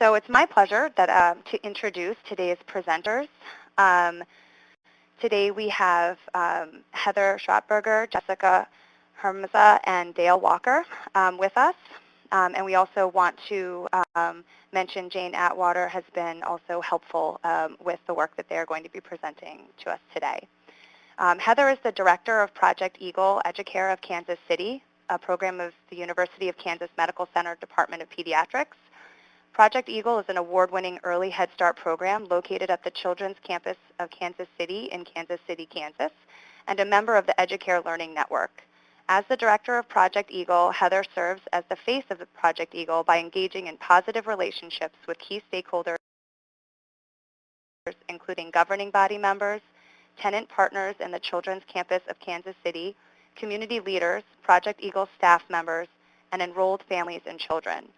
So it's my pleasure that, to introduce today's presenters. Today we have Heather Schrotberger, Jessica Haremza, and Dale Walker with us. And we also want to mention Jane Atwater has been also helpful with the work that they're going to be presenting to us today. Heather is the director of Project Eagle, Educare of Kansas City, a program of the University of Kansas Medical Center Department of Pediatrics. Project Eagle is an award-winning early Head Start program located at the Children's Campus of Kansas City in Kansas City, Kansas, and a member of the Educare Learning Network. As the director of Project Eagle, Heather serves as the face of Project Eagle by engaging in positive relationships with key stakeholders, including governing body members, tenant partners in the Children's Campus of Kansas City, community leaders, Project Eagle staff members, and enrolled families and children.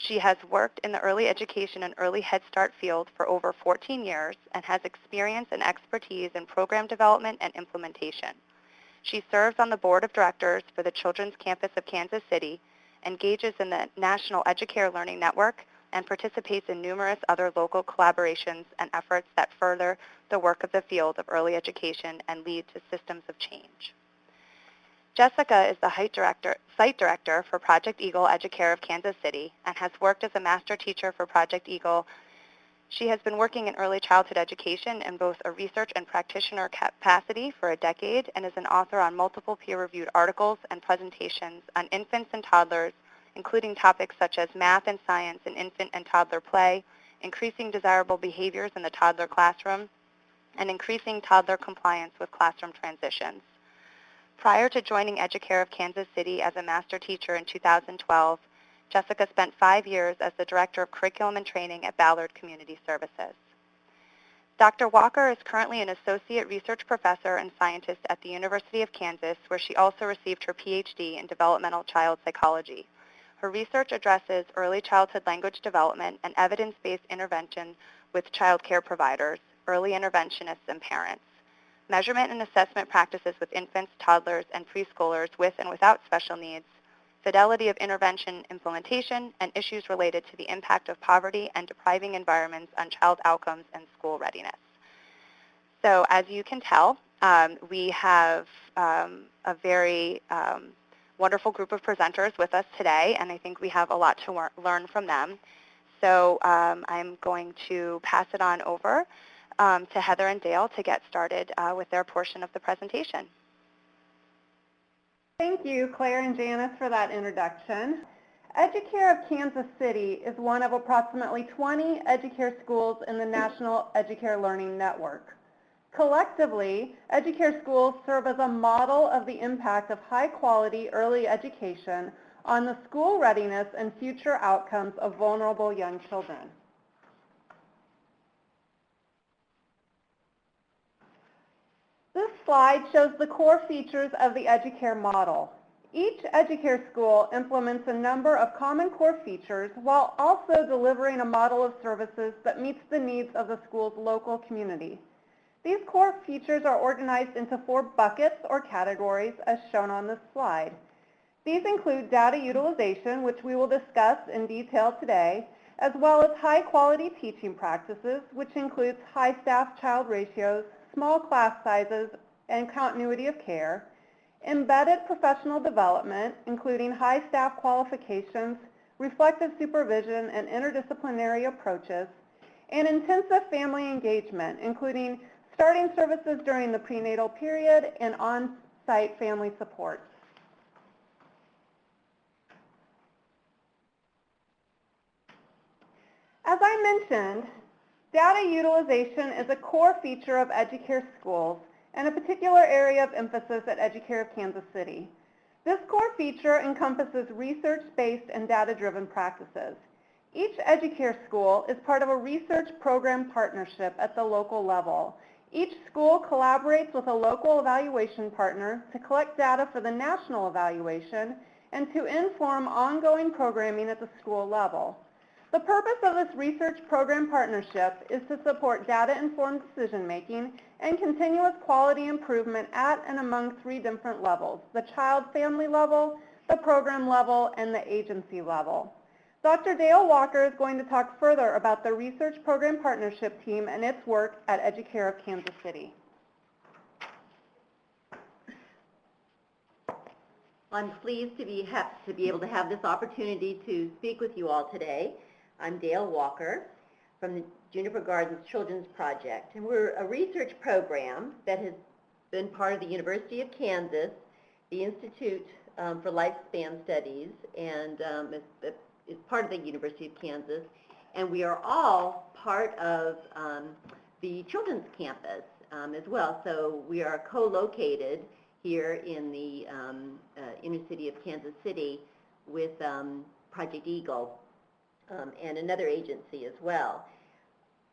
She has worked in the early education and early Head Start field for over 14 years and has experience and expertise in program development and implementation. She serves on the board of directors for the Children's Campus of Kansas City, engages in the National Educare Learning Network, and participates in numerous other local collaborations and efforts that further the work of the field of early education and lead to systems of change. Jessica is the site director for Project Eagle Educare of Kansas City and has worked as a master teacher for Project Eagle. She has been working in early childhood education in both a research and practitioner capacity for a decade and is an author on multiple peer-reviewed articles and presentations on infants and toddlers, including topics such as math and science in infant and toddler play, increasing desirable behaviors in the toddler classroom, and increasing toddler compliance with classroom transitions. Prior to joining Educare of Kansas City as a master teacher in 2012, Jessica spent 5 years as the Director of Curriculum and Training at Ballard Community Services. Dr. Walker is currently an Associate Research Professor and Scientist at the University of Kansas, where she also received her Ph.D. in Developmental Child Psychology. Her research addresses early childhood language development and evidence-based intervention with child care providers, early interventionists, and parents. Measurement and assessment practices with infants, toddlers, and preschoolers with and without special needs, fidelity of intervention implementation, and issues related to the impact of poverty and depriving environments on child outcomes and school readiness. So as you can tell, we have a very wonderful group of presenters with us today, and I think we have a lot to learn from them. So I'm going to pass it on over to Heather and Dale to get started with their portion of the presentation. Thank you, Claire and Janice, for that introduction. Educare of Kansas City is one of approximately 20 Educare schools in the National Educare Learning Network. Collectively, Educare schools serve as a model of the impact of high-quality early education on the school readiness and future outcomes of vulnerable young children. This slide shows the core features of the Educare model. Each Educare school implements a number of common core features while also delivering a model of services that meets the needs of the school's local community. These core features are organized into 4 buckets or categories as shown on this slide. These include data utilization, which we will discuss in detail today, as well as high-quality teaching practices, which includes high staff-child ratios, small class sizes, and continuity of care, embedded professional development, including high staff qualifications, reflective supervision, and interdisciplinary approaches, and intensive family engagement, including starting services during the prenatal period and on-site family support. As I mentioned, data utilization is a core feature of Educare schools and a particular area of emphasis at Educare of Kansas City. This core feature encompasses research-based and data-driven practices. Each Educare school is part of a research program partnership at the local level. Each school collaborates with a local evaluation partner to collect data for the national evaluation and to inform ongoing programming at the school level. The purpose of this research program partnership is to support data-informed decision-making and continuous quality improvement at and among 3 different levels: the child-family level, the program level, and the agency level. Dr. Dale Walker is going to talk further about the Research Program Partnership Team and its work at Educare of Kansas City. I'm pleased to be able to have this opportunity to speak with you all today. I'm Dale Walker from the Juniper Gardens Children's Project, and we're a research program that has been part of the University of Kansas, the Institute for Lifespan Studies, and is part of the University of Kansas, and we are all part of the children's campus as well. So we are co-located here in the inner city of Kansas City with Project Eagle and another agency as well.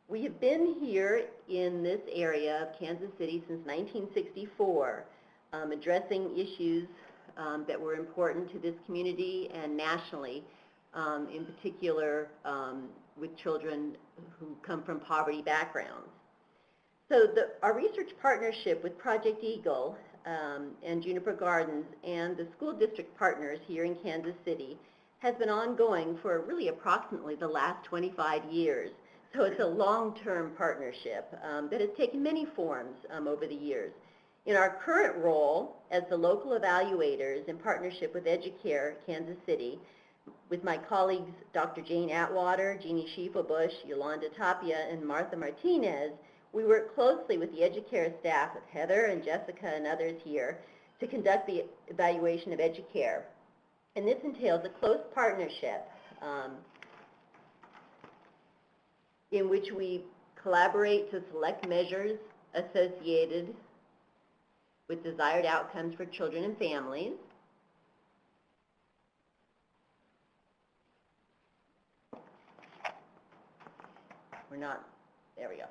We have been here in this area of Kansas City since 1964, addressing issues that were important to this community and nationally, in particular with children who come from poverty backgrounds. So our research partnership with Project Eagle and Juniper Gardens and the school district partners here in Kansas City has been ongoing for really approximately the last 25 years. So it's a long-term partnership that has taken many forms over the years. In our current role as the local evaluators in partnership with Educare Kansas City, with my colleagues Dr. Jane Atwater, Jeannie Schiefelbusch, Yolanda Tapia, and Martha Martinez, we work closely with the Educare staff of Heather and Jessica and others here to conduct the evaluation of Educare. And this entails a close partnership in which we collaborate to select measures associated with desired outcomes for children and families. There we go.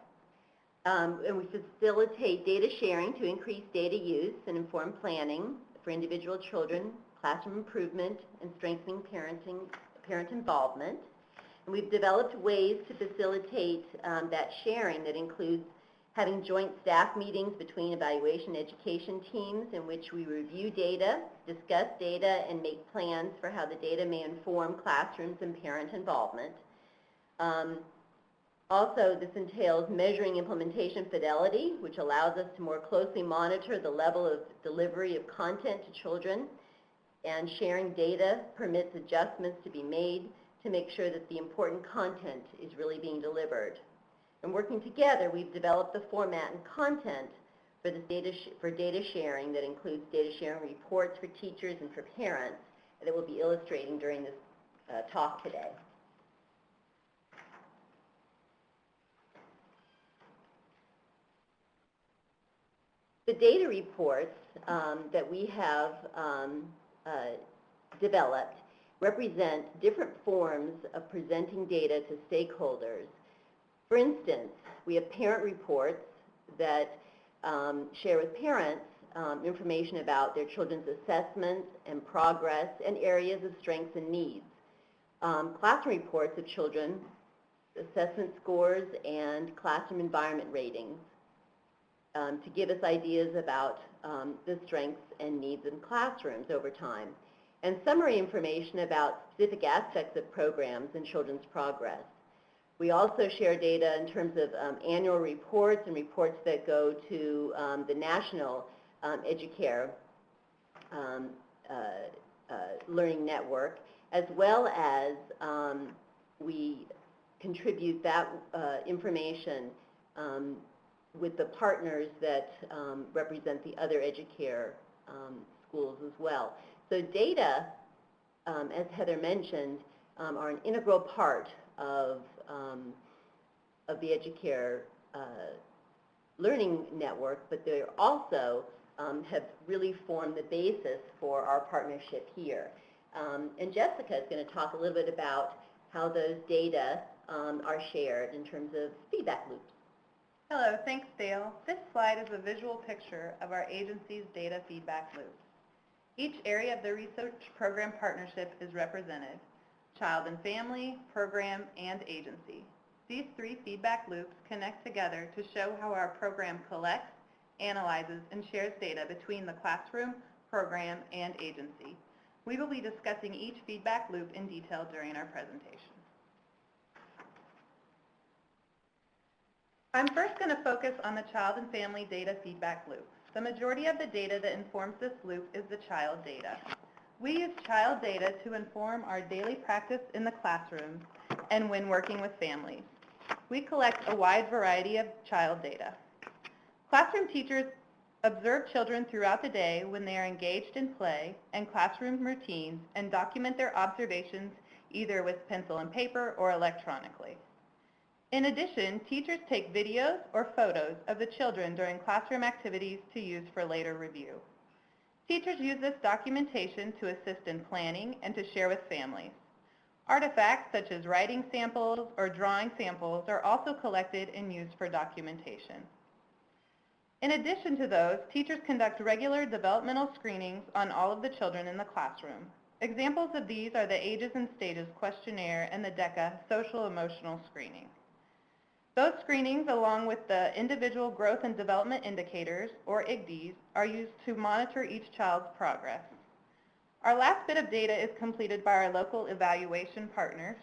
And we facilitate data sharing to increase data use and inform planning for individual children, classroom improvement, and strengthening parent involvement. And we've developed ways to facilitate that sharing that includes having joint staff meetings between evaluation and education teams in which we review data, discuss data, and make plans for how the data may inform classrooms and parent involvement. Also, this entails measuring implementation fidelity, which allows us to more closely monitor the level of delivery of content to children, and sharing data permits adjustments to be made to make sure that the important content is really being delivered. And working together, we've developed the format and content for this data sharing that includes data sharing reports for teachers and for parents that we'll be illustrating during this talk today. The data reports that we have developed represent different forms of presenting data to stakeholders. For instance, we have parent reports that share with parents information about their children's assessments and progress and areas of strengths and needs. Classroom reports of children, assessment scores, and classroom environment ratings to give us ideas about the strengths and needs in classrooms over time. And summary information about specific aspects of programs and children's progress. We also share data in terms of annual reports and reports that go to the national Educare learning network, as well as we contribute that information with the partners that represent the other Educare schools as well. So data, as Heather mentioned, are an integral part of the Educare learning network, but they also have really formed the basis for our partnership here. And Jessica is going to talk a little bit about how those data are shared in terms of feedback loops. Hello, thanks Dale. This slide is a visual picture of our agency's data feedback loops. Each area of the research program partnership is represented: child and family, program, and agency. These three feedback loops connect together to show how our program collects, analyzes, and shares data between the classroom, program, and agency. We will be discussing each feedback loop in detail during our presentation. I'm first going to focus on the child and family data feedback loop. The majority of the data that informs this loop is the child data. We use child data to inform our daily practice in the classroom and when working with families. We collect a wide variety of child data. Classroom teachers observe children throughout the day when they are engaged in play and classroom routines and document their observations either with pencil and paper or electronically. In addition, teachers take videos or photos of the children during classroom activities to use for later review. Teachers use this documentation to assist in planning and to share with families. Artifacts such as writing samples or drawing samples are also collected and used for documentation. In addition to those, teachers conduct regular developmental screenings on all of the children in the classroom. Examples of these are the Ages and Stages questionnaire and the DECA social emotional screening. Those screenings, along with the individual growth and development indicators, or IGDs, are used to monitor each child's progress. Our last bit of data is completed by our local evaluation partners.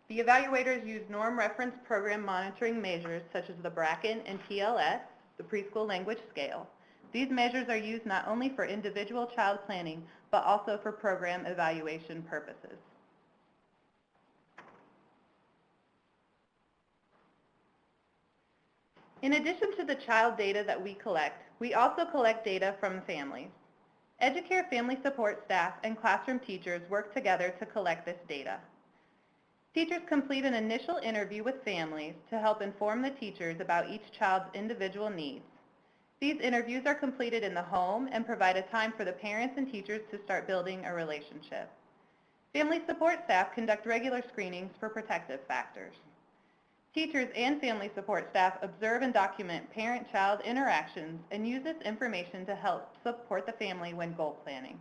The evaluators use norm reference program monitoring measures such as the Bracken and TLS, the preschool language scale. These measures are used not only for individual child planning, but also for program evaluation purposes. In addition to the child data that we collect, we also collect data from families. Educare family support staff and classroom teachers work together to collect this data. Teachers complete an initial interview with families to help inform the teachers about each child's individual needs. These interviews are completed in the home and provide a time for the parents and teachers to start building a relationship. Family support staff conduct regular screenings for protective factors. Teachers and family support staff observe and document parent-child interactions and use this information to help support the family when goal planning.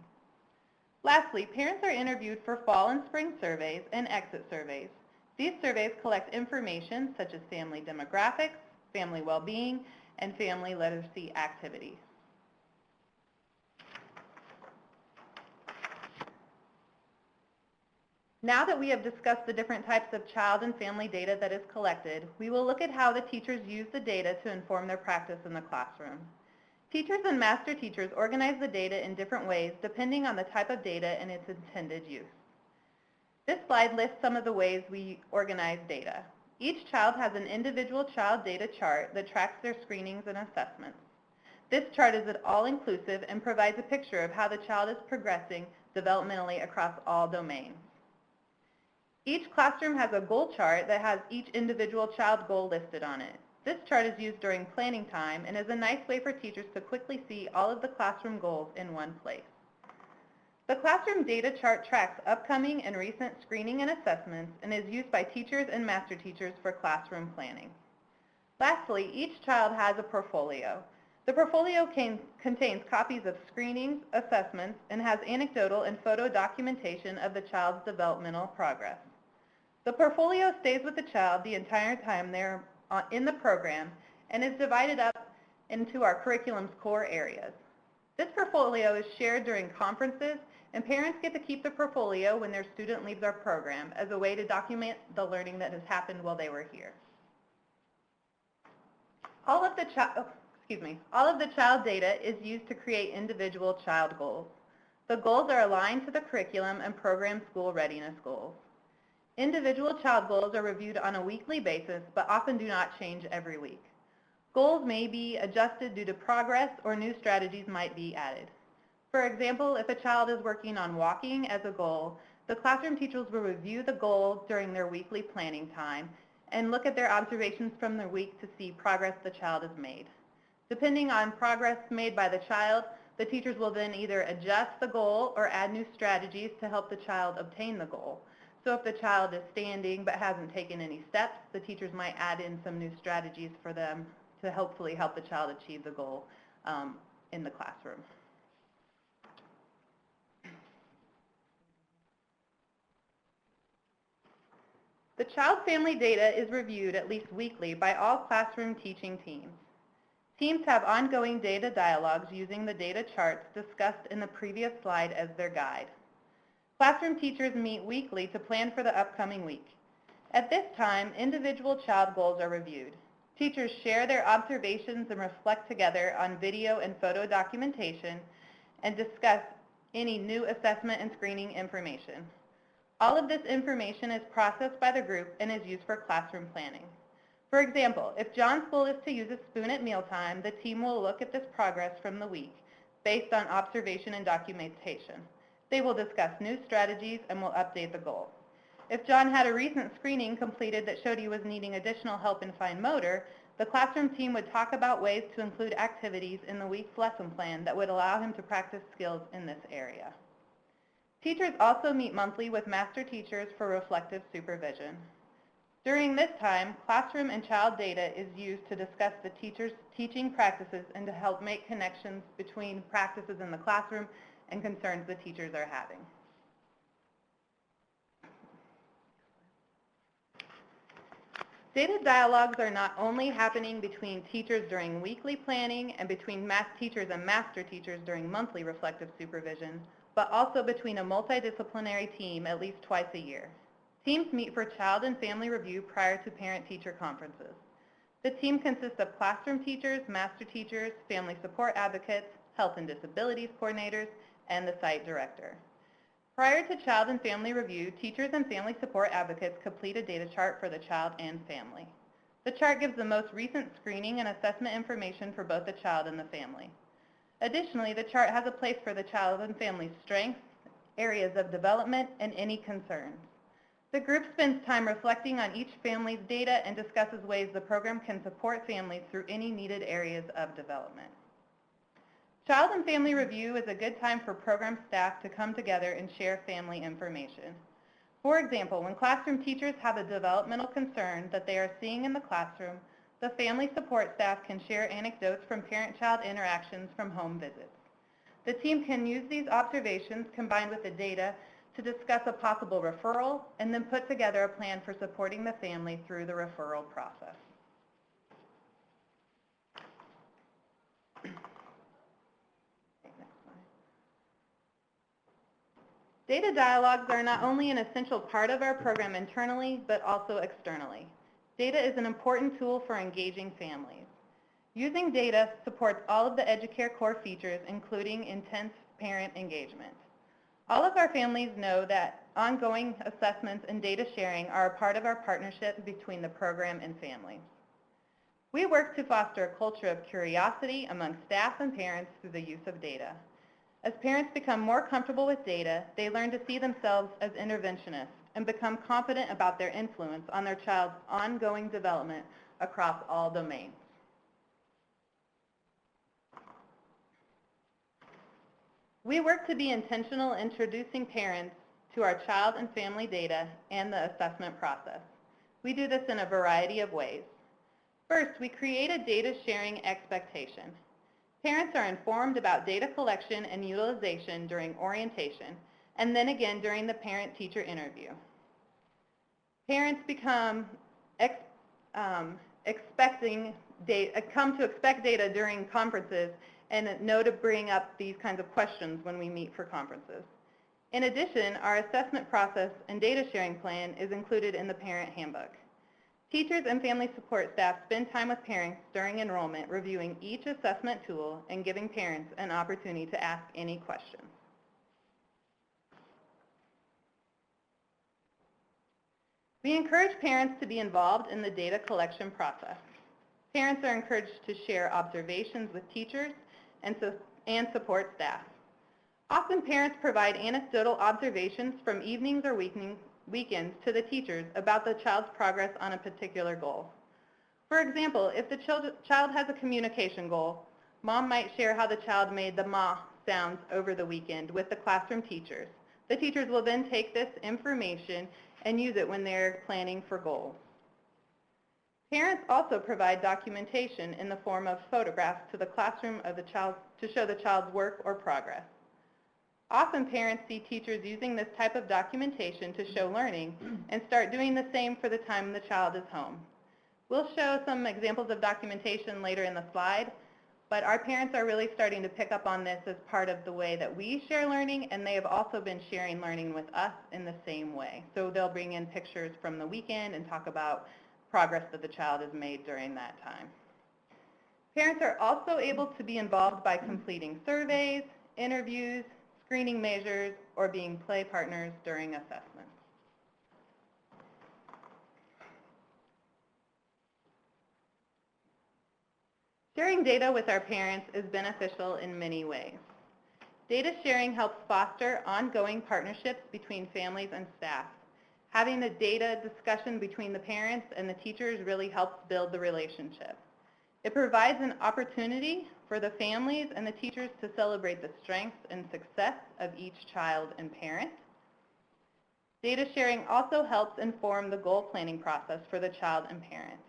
Lastly, parents are interviewed for fall and spring surveys and exit surveys. These surveys collect information such as family demographics, family well-being, and family literacy activities. Now that we have discussed the different types of child and family data that is collected, we will look at how the teachers use the data to inform their practice in the classroom. Teachers and master teachers organize the data in different ways depending on the type of data and its intended use. This slide lists some of the ways we organize data. Each child has an individual child data chart that tracks their screenings and assessments. This chart is all-inclusive and provides a picture of how the child is progressing developmentally across all domains. Each classroom has a goal chart that has each individual child goal listed on it. This chart is used during planning time and is a nice way for teachers to quickly see all of the classroom goals in one place. The classroom data chart tracks upcoming and recent screening and assessments and is used by teachers and master teachers for classroom planning. Lastly, each child has a portfolio. The portfolio contains copies of screenings, assessments, and has anecdotal and photo documentation of the child's developmental progress. The portfolio stays with the child the entire time they're in the program and is divided up into our curriculum's core areas. This portfolio is shared during conferences, and parents get to keep the portfolio when their student leaves our program as a way to document the learning that has happened while they were here. All of the child data is used to create individual child goals. The goals are aligned to the curriculum and program school readiness goals. Individual child goals are reviewed on a weekly basis, but often do not change every week. Goals may be adjusted due to progress or new strategies might be added. For example, if a child is working on walking as a goal, the classroom teachers will review the goal during their weekly planning time and look at their observations from the week to see progress the child has made. Depending on progress made by the child, the teachers will then either adjust the goal or add new strategies to help the child obtain the goal. So if the child is standing but hasn't taken any steps, the teachers might add in some new strategies for them to hopefully help the child achieve the goal in the classroom. The child family data is reviewed at least weekly by all classroom teaching teams. Teams have ongoing data dialogues using the data charts discussed in the previous slide as their guide. Classroom teachers meet weekly to plan for the upcoming week. At this time, individual child goals are reviewed. Teachers share their observations and reflect together on video and photo documentation and discuss any new assessment and screening information. All of this information is processed by the group and is used for classroom planning. For example, if John's goal is to use a spoon at mealtime, the team will look at this progress from the week based on observation and documentation. They will discuss new strategies and will update the goal. If John had a recent screening completed that showed he was needing additional help in fine motor, the classroom team would talk about ways to include activities in the week's lesson plan that would allow him to practice skills in this area. Teachers also meet monthly with master teachers for reflective supervision. During this time, classroom and child data is used to discuss the teacher's teaching practices and to help make connections between practices in the classroom and concerns the teachers are having. Data dialogues are not only happening between teachers during weekly planning and between math teachers and master teachers during monthly reflective supervision, but also between a multidisciplinary team at least twice a year. Teams meet for child and family review prior to parent-teacher conferences. The team consists of classroom teachers, master teachers, family support advocates, health and disabilities coordinators, and the site director. Prior to child and family review, teachers and family support advocates complete a data chart for the child and family. The chart gives the most recent screening and assessment information for both the child and the family. Additionally, the chart has a place for the child and family's strengths, areas of development, and any concerns. The group spends time reflecting on each family's data and discusses ways the program can support families through any needed areas of development. Child and Family Review is a good time for program staff to come together and share family information. For example, when classroom teachers have a developmental concern that they are seeing in the classroom, the family support staff can share anecdotes from parent-child interactions from home visits. The team can use these observations combined with the data to discuss a possible referral and then put together a plan for supporting the family through the referral process. Data dialogues are not only an essential part of our program internally, but also externally. Data is an important tool for engaging families. Using data supports all of the Educare core features, including intense parent engagement. All of our families know that ongoing assessments and data sharing are a part of our partnership between the program and families. We work to foster a culture of curiosity among staff and parents through the use of data. As parents become more comfortable with data, they learn to see themselves as interventionists and become confident about their influence on their child's ongoing development across all domains. We work to be intentional introducing parents to our child and family data and the assessment process. We do this in a variety of ways. First, we create a data sharing expectation. Parents are informed about data collection and utilization during orientation, and then again during the parent-teacher interview. Parents come to expect data during conferences and know to bring up these kinds of questions when we meet for conferences. In addition, our assessment process and data sharing plan is included in the parent handbook. Teachers and family support staff spend time with parents during enrollment reviewing each assessment tool and giving parents an opportunity to ask any questions. We encourage parents to be involved in the data collection process. Parents are encouraged to share observations with teachers and support staff. Often parents provide anecdotal observations from evenings or weekends to the teachers about the child's progress on a particular goal. For example, if the child has a communication goal, mom might share how the child made the ma sounds over the weekend with the classroom teachers. The teachers will then take this information and use it when they're planning for goals. Parents also provide documentation in the form of photographs to the classroom of the child to show the child's work or progress. Often parents see teachers using this type of documentation to show learning and start doing the same for the time the child is home. We'll show some examples of documentation later in the slide, But our parents are really starting to pick up on this as part of the way that we share learning, and they have also been sharing learning with us in the same way. So they'll bring in pictures from the weekend and talk about progress that the child has made during that time. Parents are also able to be involved by completing surveys, interviews, screening measures, or being play partners during assessments. Sharing data with our parents is beneficial in many ways. Data sharing helps foster ongoing partnerships between families and staff. Having a data discussion between the parents and the teachers really helps build the relationship. It provides an opportunity for the families and the teachers to celebrate the strengths and success of each child and parent. Data sharing also helps inform the goal planning process for the child and parent.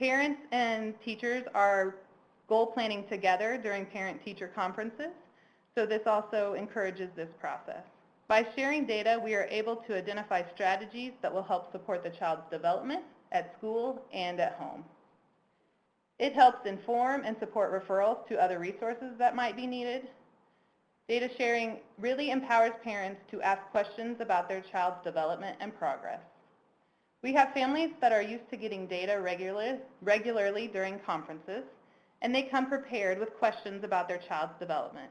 Parents and teachers are goal planning together during parent-teacher conferences, so this also encourages this process. By sharing data, we are able to identify strategies that will help support the child's development at school and at home. It helps inform and support referrals to other resources that might be needed. Data sharing really empowers parents to ask questions about their child's development and progress. We have families that are used to getting data regularly during conferences, and they come prepared with questions about their child's development.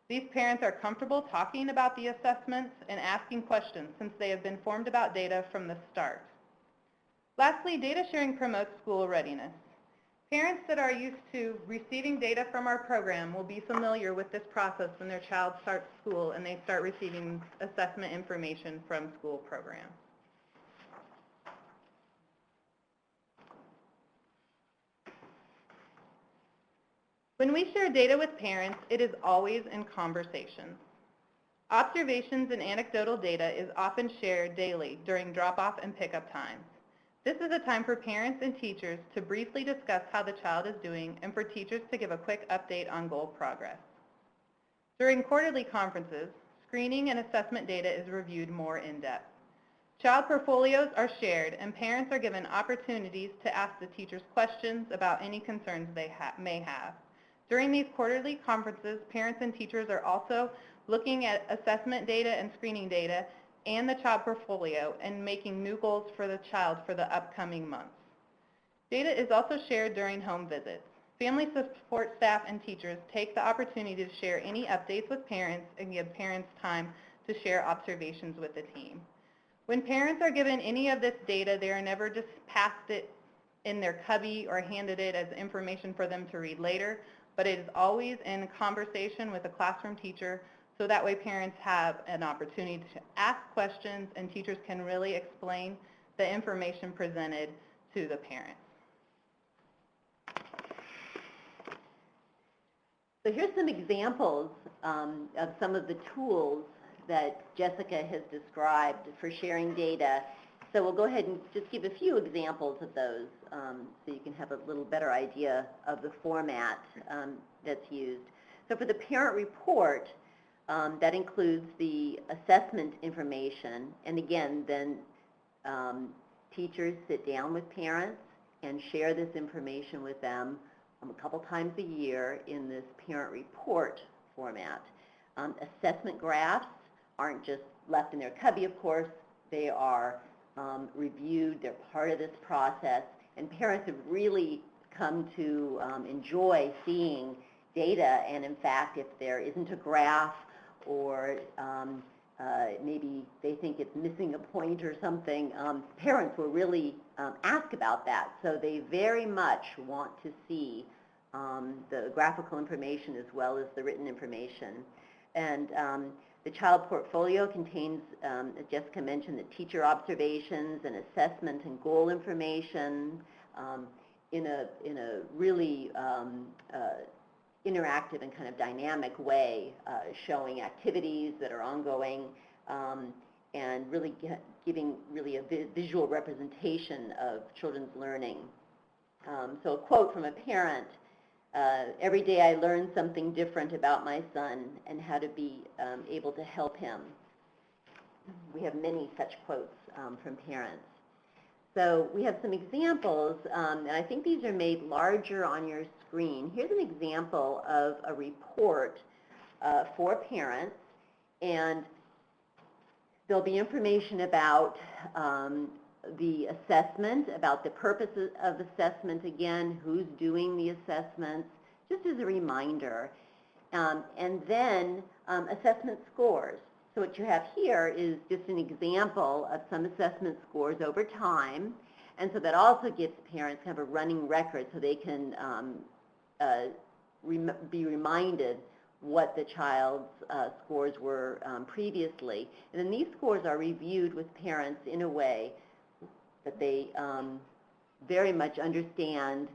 These parents are comfortable talking about the assessments and asking questions since they have been informed about data from the start. Lastly, data sharing promotes school readiness. Parents that are used to receiving data from our program will be familiar with this process when their child starts school and they start receiving assessment information from school programs. When we share data with parents, it is always in conversation. Observations and anecdotal data is often shared daily during drop-off and pickup times. This is a time for parents and teachers to briefly discuss how the child is doing and for teachers to give a quick update on goal progress. During quarterly conferences, screening and assessment data is reviewed more in depth. Child portfolios are shared and parents are given opportunities to ask the teachers questions about any concerns they may have. During these quarterly conferences, parents and teachers are also looking at assessment data and screening data and the child portfolio and making new goals for the child for the upcoming months. Data is also shared during home visits. Family support staff and teachers take the opportunity to share any updates with parents and give parents time to share observations with the team. When parents are given any of this data, they are never just passed it in their cubby or handed it as information for them to read later, but it is always in conversation with a classroom teacher, so that way parents have an opportunity to ask questions and teachers can really explain the information presented to the parents. So here's some examples of some of the tools that Jessica has described for sharing data. So we'll go ahead and just give a few examples of those so you can have a little better idea of the format that's used. So for the parent report, that includes the assessment information. And again, then teachers sit down with parents and share this information with them a couple times a year in this parent report format. Assessment graphs aren't just left in their cubby, of course. They are reviewed, they're part of this process, and parents have really come to enjoy seeing data, and in fact, if there isn't a graph or maybe they think it's missing a point or something, parents will really ask about that. So they very much want to see the graphical information as well as the written information. And the child portfolio contains, as Jessica mentioned, the teacher observations and assessment and goal information in a really interactive and kind of dynamic way, showing activities that are ongoing and really giving really a visual representation of children's learning. So a quote from a parent, every day I learn something different about my son and how to be able to help him. We have many such quotes from parents. So we have some examples, and I think these are made larger on your screen. Here's an example of a report for parents, and there'll be information about the assessment, about the purposes of assessment again, who's doing the assessments, just as a reminder, and then assessment scores. So what you have here is just an example of some assessment scores over time, and so that also gives parents kind of a running record so they can be reminded what the child's scores were previously. And then these scores are reviewed with parents in a way that they very much understand.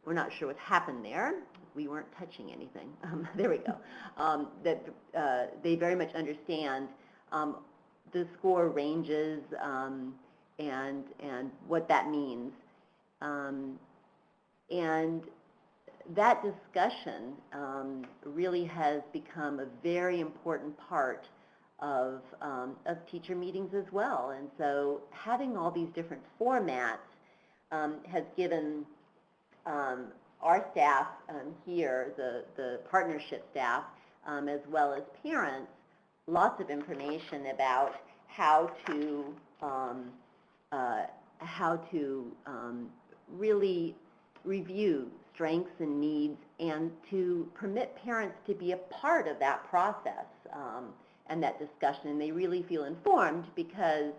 We're not sure what happened there. We weren't touching anything. There we go. That they very much understand the score ranges and what that means. And that discussion really has become a very important part of teacher meetings as well. And so having all these different formats has given our staff here, the partnership staff, as well as parents, lots of information about how to really review strengths and needs and to permit parents to be a part of that process and that discussion. And they really feel informed because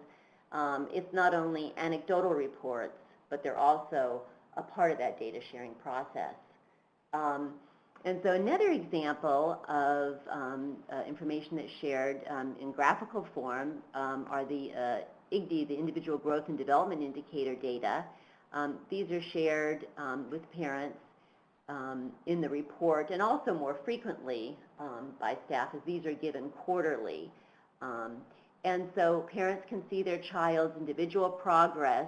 it's not only anecdotal reports, but they're also a part of that data sharing process. And so another example of information that's shared in graphical form are the IGD, the Individual Growth and Development Indicator data. These are shared with parents in the report and also more frequently by staff, as these are given quarterly. And so parents can see their child's individual progress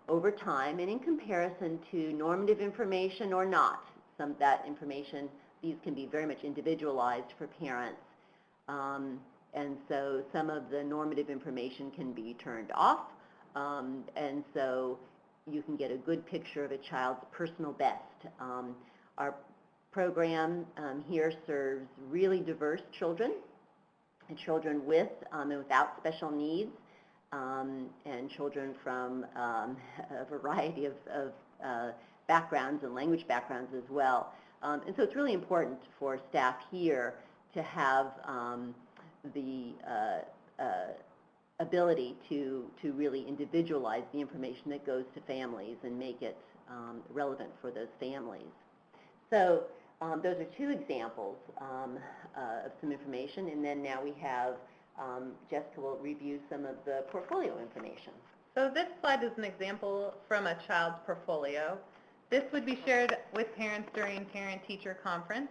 over time and in comparison to normative information or not. Some of that information, these can be very much individualized for parents. And so some of the normative information can be turned off. And so you can get a good picture of a child's personal best. Our program here serves really diverse children, and children with and without special needs, and children from a variety of backgrounds and language backgrounds as well. And so it's really important for staff here to have the ability to really individualize the information that goes to families and make it relevant for those families. So those are two examples of some information, and then now we have Jessica will review some of the portfolio information. So this slide is an example from a child's portfolio. This would be shared with parents during parent-teacher conference.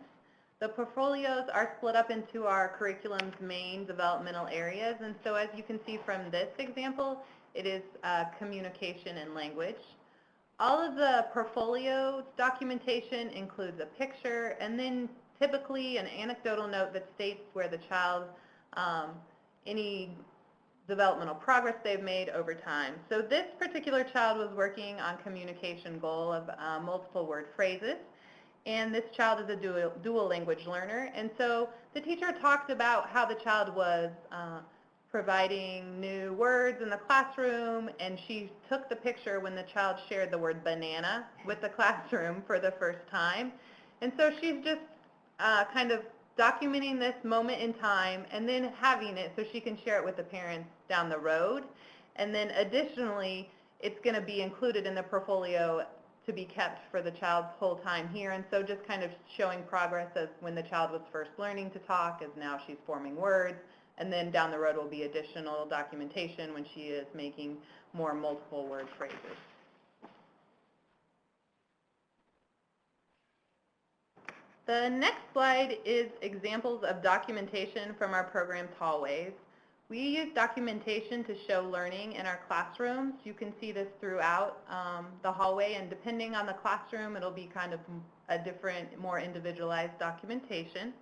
The portfolios are split up into our curriculum's main developmental areas, and so as you can see from this example, it is communication and language. All of the portfolio documentation includes a picture and then typically an anecdotal note that states where the child, any developmental progress they've made over time. So this particular child was working on communication goal of multiple word phrases, and this child is a dual language learner. And so the teacher talked about how the child was providing new words in the classroom, and she took the picture when the child shared the word banana with the classroom for the first time. And so she's just kind of documenting this moment in time and then having it so she can share it with the parents down the road. And then additionally, it's going to be included in the portfolio to be kept for the child's whole time here. And so just kind of showing progress as when the child was first learning to talk, as now she's forming words. And then down the road will be additional documentation when she is making more multiple word phrases. The next slide is examples of documentation from our program's hallways. We use documentation to show learning in our classrooms. You can see this throughout the hallway, and depending on the classroom, it'll be kind of a different, more individualized documentation.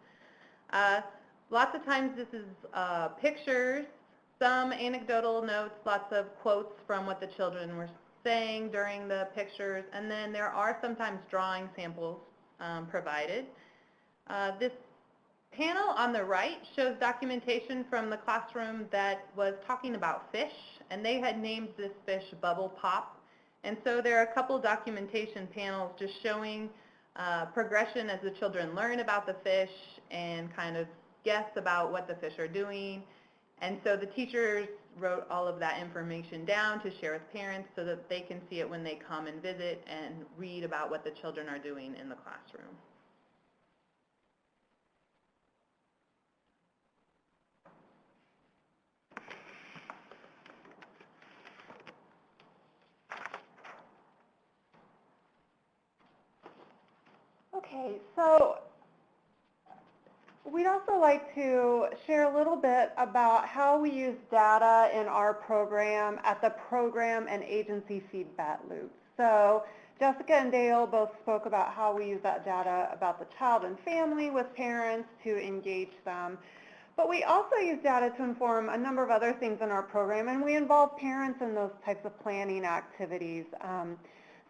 Lots of times this is pictures, some anecdotal notes, lots of quotes from what the children were saying during the pictures, and then there are sometimes drawing samples provided. This panel on the right shows documentation from the classroom that was talking about fish, and they had named this fish Bubble Pop. And so there are a couple documentation panels just showing progression as the children learn about the fish and kind of guess about what the fish are doing. And so the teachers wrote all of that information down to share with parents so that they can see it when they come and visit and read about what the children are doing in the classroom. Okay, so we'd also like to share a little bit about how we use data in our program at the program and agency feedback loop. So Jessica and Dale both spoke about how we use that data about the child and family with parents to engage them. But we also use data to inform a number of other things in our program, and we involve parents in those types of planning activities.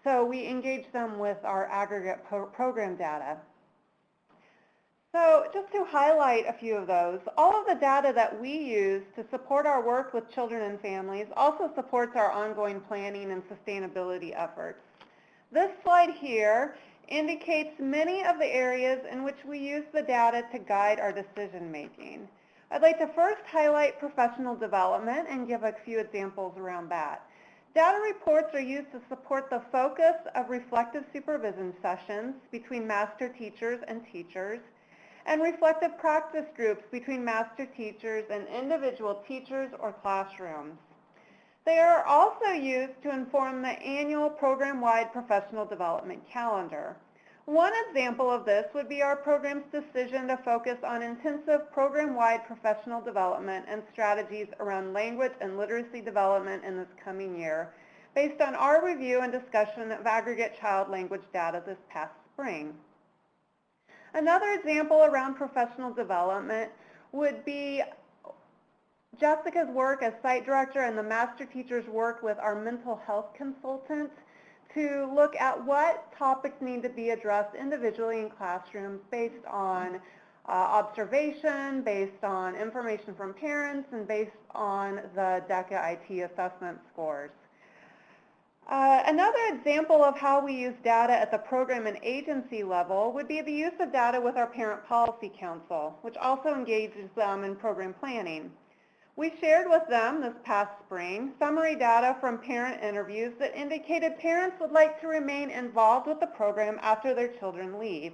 So we engage them with our aggregate program data. So just to highlight a few of those, all of the data that we use to support our work with children and families also supports our ongoing planning and sustainability efforts. This slide here indicates many of the areas in which we use the data to guide our decision making. I'd like to first highlight professional development and give a few examples around that. Data reports are used to support the focus of reflective supervision sessions between master teachers and teachers, and reflective practice groups between master teachers and individual teachers or classrooms. They are also used to inform the annual program-wide professional development calendar. One example of this would be our program's decision to focus on intensive program-wide professional development and strategies around language and literacy development in this coming year, based on our review and discussion of aggregate child language data this past spring. Another example around professional development would be Jessica's work as site director and the master teacher's work with our mental health consultant to look at what topics need to be addressed individually in classrooms based on observation, based on information from parents, and based on the DECA IT assessment scores. Another example of how we use data at the program and agency level would be the use of data with our Parent Policy Council, which also engages them in program planning. We shared with them this past spring summary data from parent interviews that indicated parents would like to remain involved with the program after their children leave.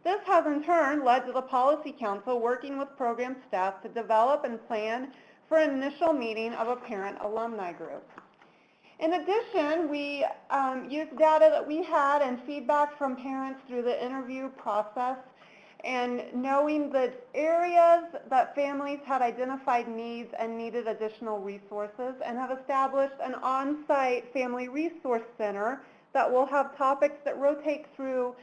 This has in turn led to the Policy Council working with program staff to develop and plan for an initial meeting of a parent alumni group. In addition, we used data that we had and feedback from parents through the interview process, and knowing the areas that families had identified needs and needed additional resources, and have established an on-site family resource center that will have topics that rotate through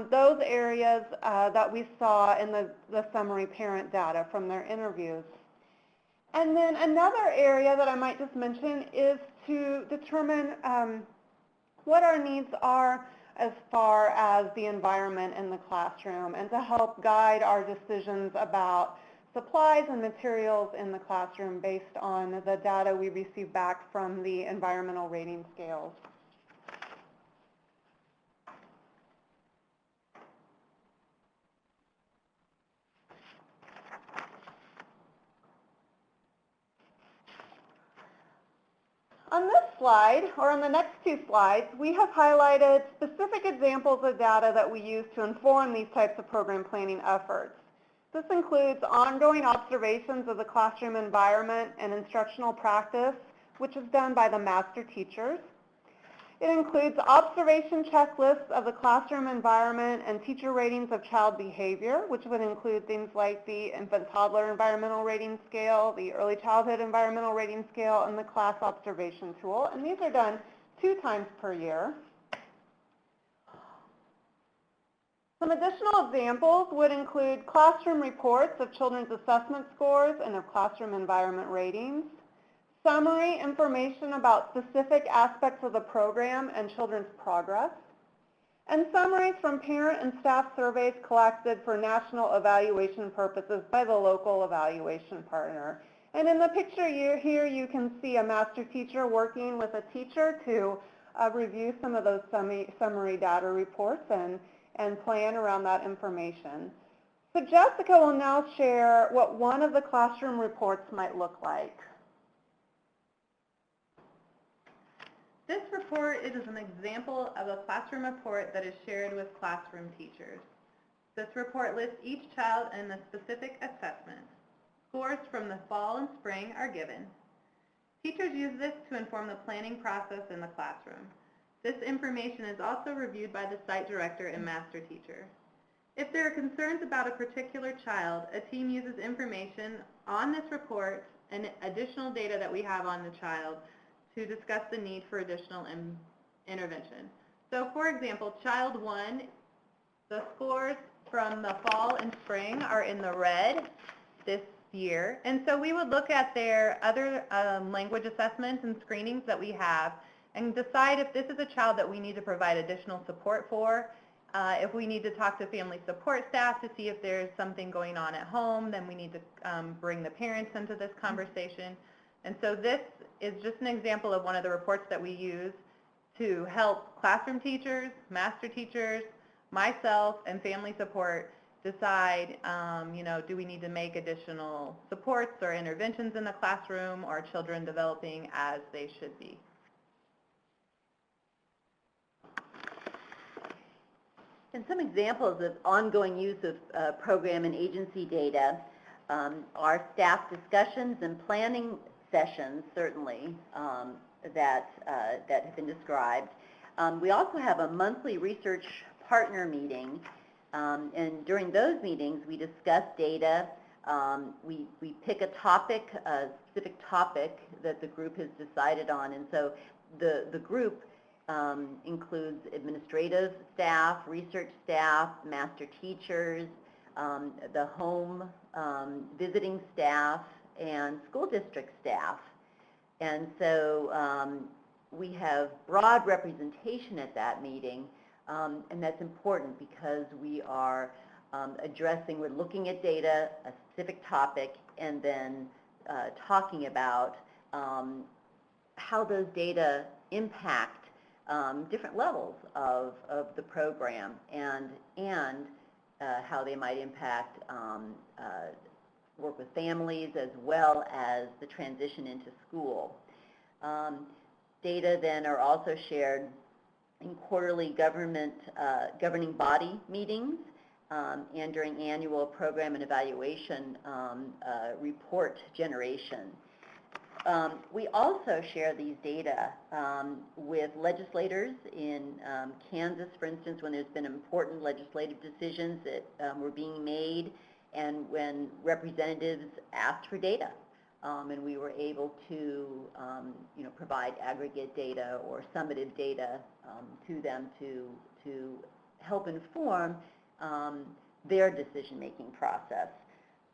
those areas that we saw in the summary parent data from their interviews. And then another area that I might just mention is to determine what our needs are as far as the environment in the classroom, and to help guide our decisions about supplies and materials in the classroom based on the data we receive back from the environmental rating scales. On this slide, or on the next two slides, we have highlighted specific examples of data that we use to inform these types of program planning efforts. This includes ongoing observations of the classroom environment and instructional practice, which is done by the master teachers. It includes observation checklists of the classroom environment and teacher ratings of child behavior, which would include things like the infant-toddler environmental rating scale, the early childhood environmental rating scale, and the class observation tool. And these are done 2 times per year. Some additional examples would include classroom reports of children's assessment scores and of classroom environment ratings, summary information about specific aspects of the program and children's progress, and summaries from parent and staff surveys collected for national evaluation purposes by the local evaluation partner. And in the picture here you can see a master teacher working with a teacher to review some of those summary data reports and plan around that information. So Jessica will now share what one of the classroom reports might look like. This report is an example of a classroom report that is shared with classroom teachers. This report lists each child in a specific assessment. Scores from the fall and spring are given. Teachers use this to inform the planning process in the classroom. This information is also reviewed by the site director and master teacher. If there are concerns about a particular child, a team uses information on this report and additional data that we have on the child to discuss the need for additional intervention. So for example, child 1, the scores from the fall and spring are in the red this year. And so we would look at their other language assessments and screenings that we have and decide if this is a child that we need to provide additional support for. If we need to talk to family support staff to see if there's something going on at home, then we need to bring the parents into this conversation. And so this is just an example of one of the reports that we use to help classroom teachers, master teachers, myself, and family support decide, do we need to make additional supports or interventions in the classroom, or children developing as they should be. And some examples of ongoing use of program and agency data are staff discussions and planning sessions, certainly, that have been described. We also have a monthly research partner meeting, and during those meetings we discuss data. We pick a topic, a specific topic that the group has decided on, and so the group includes administrative staff, research staff, master teachers, the home visiting staff, and school district staff. And so we have broad representation at that meeting, and that's important because we are we're looking at data, a specific topic, and then talking about how those data impact different levels of the program and how they might impact work with families as well as the transition into school. Data then are also shared in quarterly governing body meetings and during annual program and evaluation report generation. We also share these data with legislators in Kansas, for instance, when there's been important legislative decisions that were being made and when representatives asked for data. And we were able to provide aggregate data or summative data to them to help inform their decision-making process.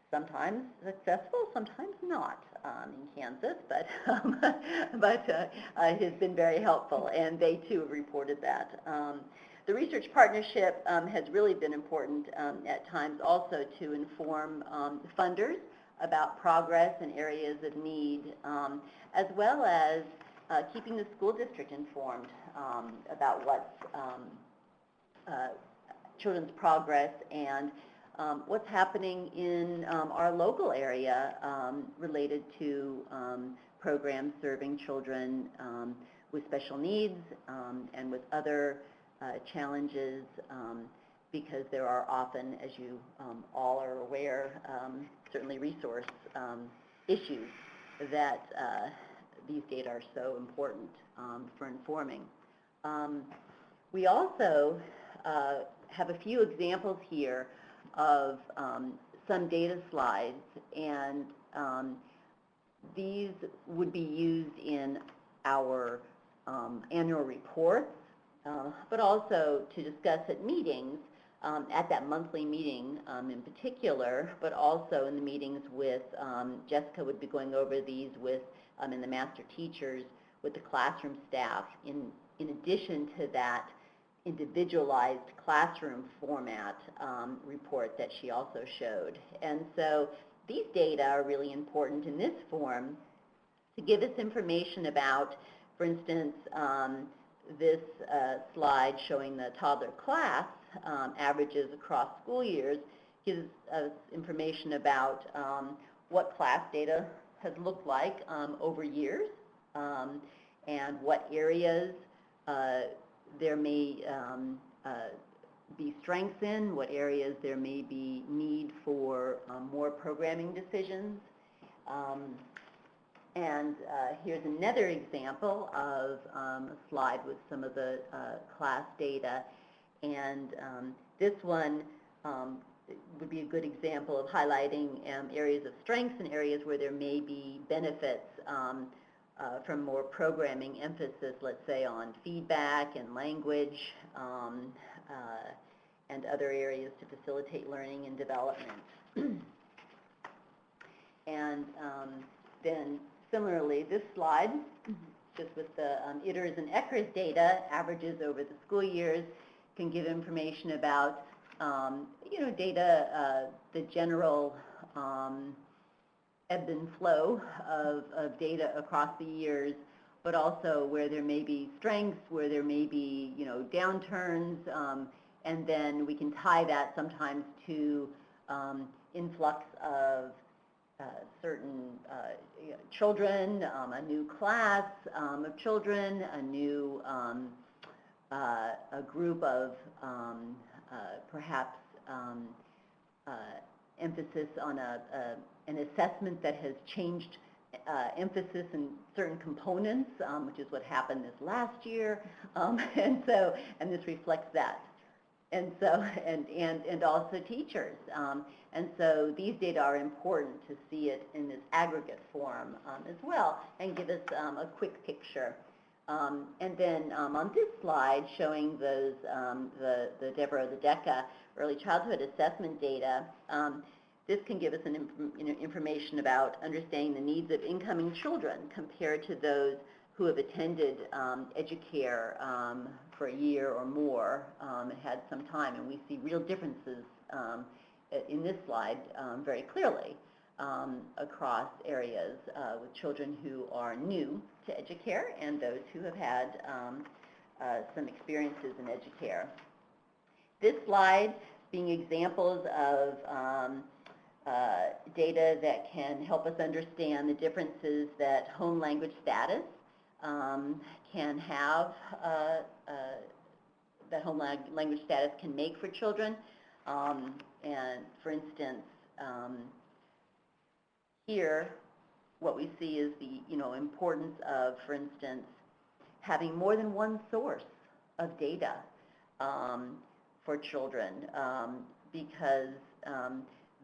Sometimes successful, sometimes not in Kansas, but it has been very helpful, and they too have reported that. The research partnership has really been important at times also to inform funders about progress and areas of need, as well as keeping the school district informed about what's children's progress and what's happening in our local area related to programs serving children with special needs and with other challenges, because there are often, as you all are aware, certainly resource issues that these data are so important for informing. We also have a few examples here of some data slides, and these would be used in our annual reports, but also to discuss at meetings, at that monthly meeting in particular, but also in the meetings with, Jessica would be going over these with and the master teachers with the classroom staff in addition to that individualized classroom format report that she also showed. And so these data are really important in this form to give us information about, for instance, this slide showing the toddler class averages across school years gives us information about what class data has looked like over years and what areas there may be strengths in, what areas there may be need for more programming decisions. And here's another example of a slide with some of the class data. And this one would be a good example of highlighting areas of strengths and areas where there may be benefits from more programming emphasis, let's say on feedback and language and other areas to facilitate learning and development. And then similarly, this slide, just with the ITERS and ECRS data, averages over the school years, can give information about, data, the general ebb and flow of data across the years, but also where there may be strengths, where there may be, downturns, and then we can tie that sometimes to influx of certain children, a new class of children, a new a group of perhaps emphasis on an assessment that has changed emphasis in certain components, which is what happened this last year, and this reflects that. And so, and also teachers. And so these data are important to see it in this aggregate form as well and give us a quick picture. And then on this slide showing those, the Deborah, the DECA early childhood assessment data, this can give us information about understanding the needs of incoming children compared to those who have attended Educare for a year or more and had some time. And we see real differences in this slide very clearly across areas with children who are new to Educare and those who have had some experiences in Educare. This slide being examples of data that can help us understand the differences that home language status can have, that home language status can make for children. And for instance, here what we see is the importance of, for instance, having more than one source of data for children because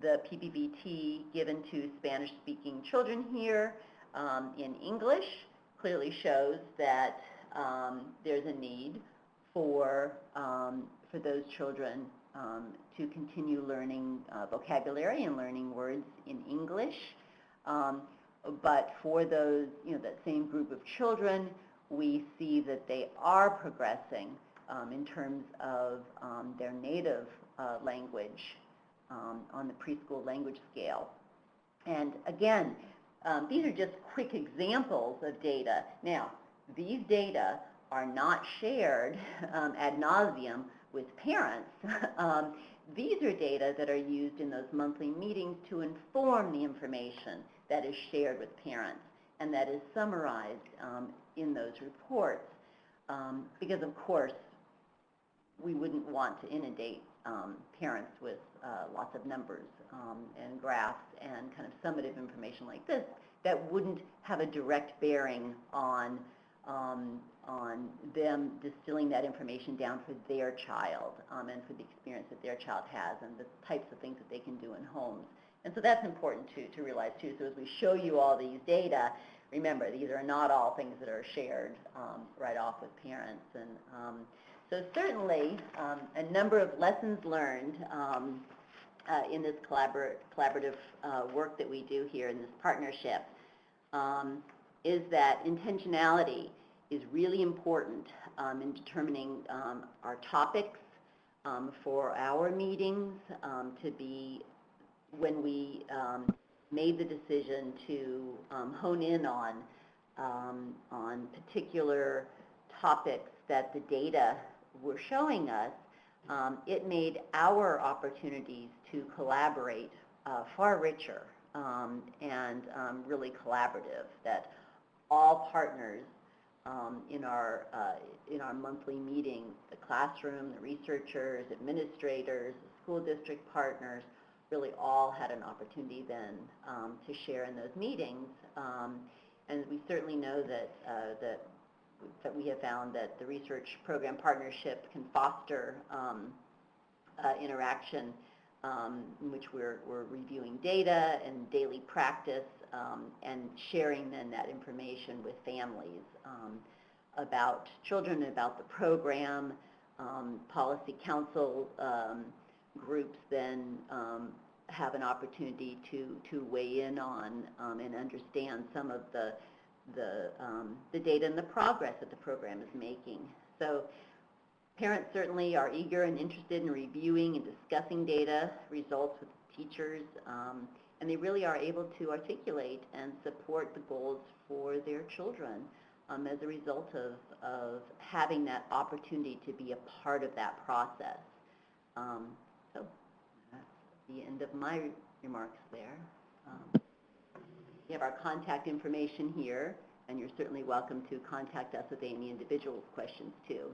the PPVT given to Spanish-speaking children here in English clearly shows that there's a need for those children to continue learning vocabulary and learning words in English. But for those, that same group of children, we see that they are progressing in terms of their native language on the preschool language scale. And again, these are just quick examples of data. Now, these data are not shared ad nauseum with parents. These are data that are used in those monthly meetings to inform the information that is shared with parents and that is summarized in those reports. Because of course, we wouldn't want to inundate parents with lots of numbers and graphs and kind of summative information like this that wouldn't have a direct bearing on them distilling that information down for their child and for the experience that their child has and the types of things that they can do in homes. And so that's important to realize too. So as we show you all these data, remember these are not all things that are shared right off with parents. And so certainly a number of lessons learned in this collaborative work that we do here in this partnership. is that intentionality is really important in determining our topics for our meetings, to be when we made the decision to hone in on particular topics that the data were showing us. It made our opportunities to collaborate far richer and really collaborative, that all partners in our monthly meeting, the classroom, the researchers, administrators, the school district partners, really all had an opportunity then to share in those meetings. And we certainly know that that we have found that the research program partnership can foster interaction in which we're reviewing data and daily practice and sharing then that information with families about children, about the program. Policy council groups then have an opportunity to weigh in on and understand some of the data and the progress that the program is making. So parents certainly are eager and interested in reviewing and discussing data results with teachers, and they really are able to articulate and support the goals for their children as a result of having that opportunity to be a part of that process. So that's the end of my remarks there. We have our contact information here, and you're certainly welcome to contact us with any individual questions too.